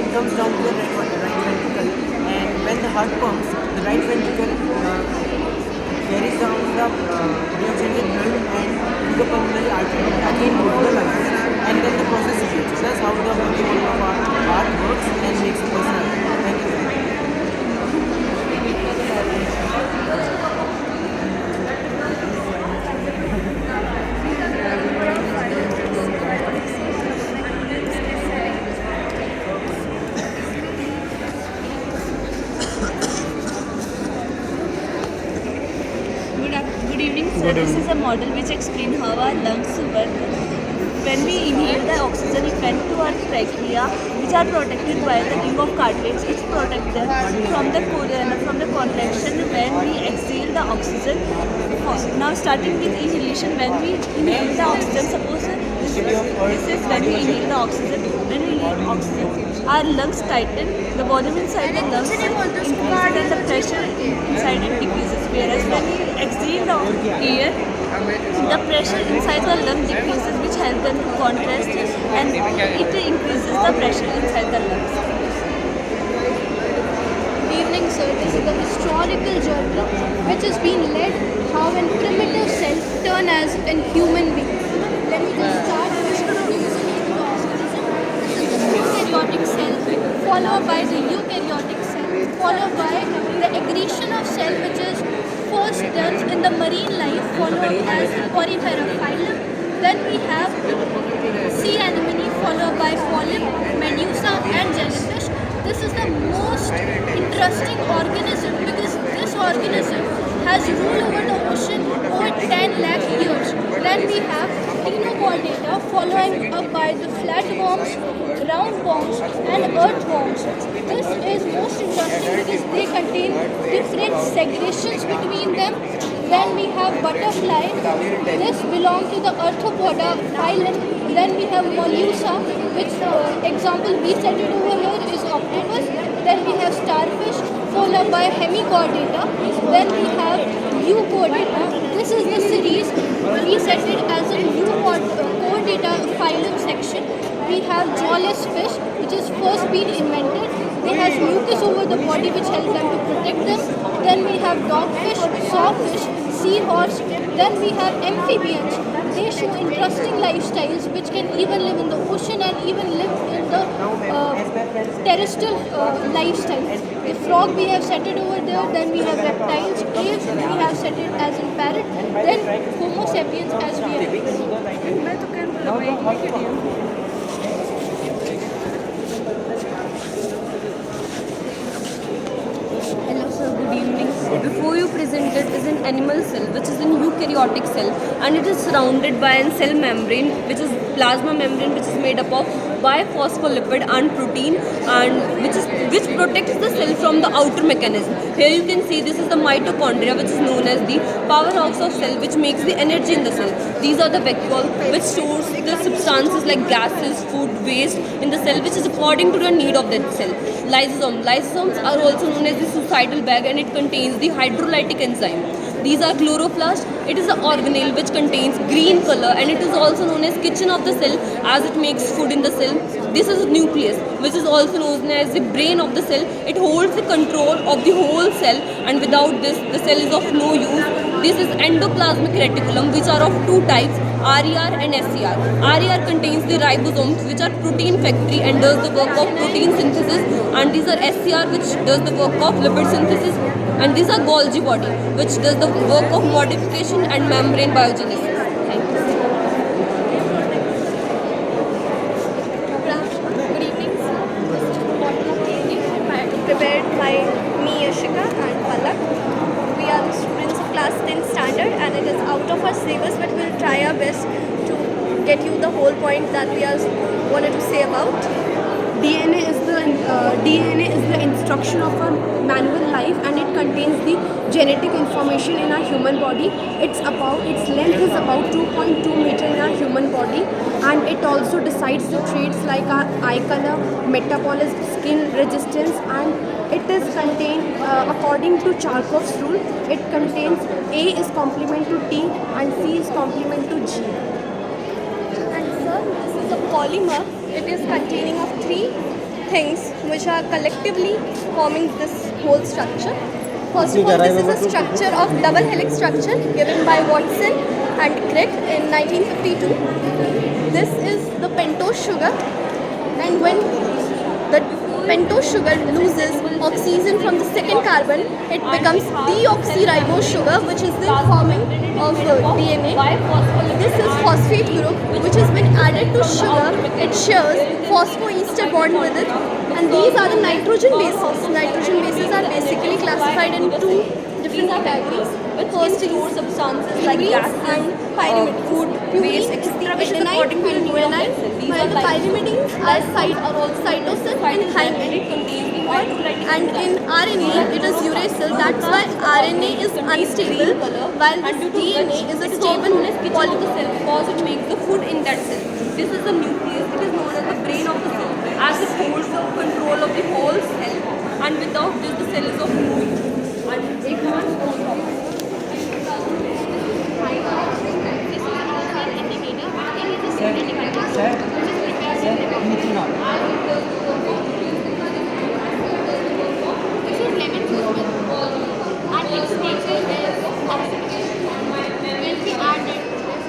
then comes down to the right ventricle, and when the heart pumps, the right ventricle carries down the deoxygenated blood and to the pulmonary artery, again go to the lungs, and then the process repeats. That's how the working of our heart works and makes a person alive. Thank you. Good evening, sir. This is a model which explains how our lungs work. When we inhale the oxygen, it went to our trachea, which are protected by the ring of cartilage, which protect them from the contraction when we exhale the oxygen. Now, starting with inhalation, when we inhale the oxygen, suppose this is when we inhale the oxygen. When we inhale oxygen, our lungs tighten, the volume inside the lungs increases, and the pressure inside it decreases. Whereas when we exhale the air, the pressure inside the lung decreases, which helps them to contrast, and it increases the pressure inside the lungs. Good evening, sir. This is the historical journey which has been led how an primitive cell turn as a human being. Let me just start with the organism. This is the prokaryotic cell, followed by the eukaryotic cell, followed by the aggregation of cell, which is first done in the marine life, followed as porifera phylum. Then we have sea anemone, followed by polyp, medusa, and jellyfish. This is the most interesting organism because this organism has ruled over the ocean over 10 lakh years. Then we have Ctenochordata, following up by the flatworms, roundworms, and earthworms. This is most interesting because they contain different segregations between them. Then we have butterfly. This belongs to the Arthropoda phylum. Then we have Mollusa, which example we set it over here is octopus. Then we have starfish, followed by Hemichordata. Then we have Euchordata. This is the series. We set it as a Euchordata phylum section. We have jawless fish, which is first been invented. They has mucus over the body which helps them to protect them. Then we have dogfish, sawfish, seahorse. Then we have amphibians. They show interesting lifestyles which can even live in the ocean and even live in the terrestrial lifestyle. The frog we have set it over there. Then we have reptiles, caves we have set it as in parrot. Then Homo sapiens as we have. Hello sir, good evening. Before you presented is an animal cell which is an eukaryotic cell, and it is surrounded by a cell membrane which is plasma membrane, which is made up of biphospholipid and protein, and which protects the cell from the outer mechanism. Here you can see this is the mitochondria, which is known as the powerhouse of cell, which makes the energy in the cell. These are the vacuole which stores the substances like gases, food, waste in the cell, which is according to the need of that cell. Lysosomes are also known as the suicidal bag, and it contains the hydrolytic enzyme. These are chloroplast. It is an organelle which contains green color, and it is also known as kitchen of the cell as it makes food in the cell. This is nucleus, which is also known as the brain of the cell. It holds the control of the whole cell, and without this, the cell is of no use. This is endoplasmic reticulum, which are of two types, RER and SCR. RER contains the ribosomes, which are protein factory and does the work of protein synthesis, and these are SCR, which does the work of lipid synthesis, and these are Golgi body, which does the work of modification and membrane biogenesis. Thank you. Good evening. Prepared by me, Yashika, and Palak. We are the students of class 10 standard, and it is out of our syllabus, but we'll try our best to get you the whole point that we are wanted to say about. DNA is the instruction of a manual life, and it contains the genetic information in our human body. Its length is about 2.2 meter in our human body, and it also decides the traits like our eye color, metabolism, skin resistance, and it is contained according to Charkov's rule. It contains A is complement to T and C is complement to G. And sir, this is a polymer. It is containing of three things which are collectively forming this whole structure. First of all, this is a structure of double helix structure given by Watson and Crick in 1952. This is the pentose sugar, and when the pentose sugar loses oxygen from the second carbon, it becomes deoxyribose sugar, which is the forming of DNA. This is phosphate group, which has been added to sugar. It shares phosphoester bond with it, and these are the nitrogen bases. Nitrogen bases are basically classified in two different categories. First is substances like gases and pyrimidines. food, waste, etc. which is according to the need of the cell. These While are the like pyrimidines are cytosine and thymine. And in RNA, it is uracil. That's why RNA is unstable, while this DNA is a stable polymer the cell because it makes the food in that cell. This is the nucleus. It is known as the brain of the cell, as it holds the control of the whole cell. And without this, the cell is of no use. And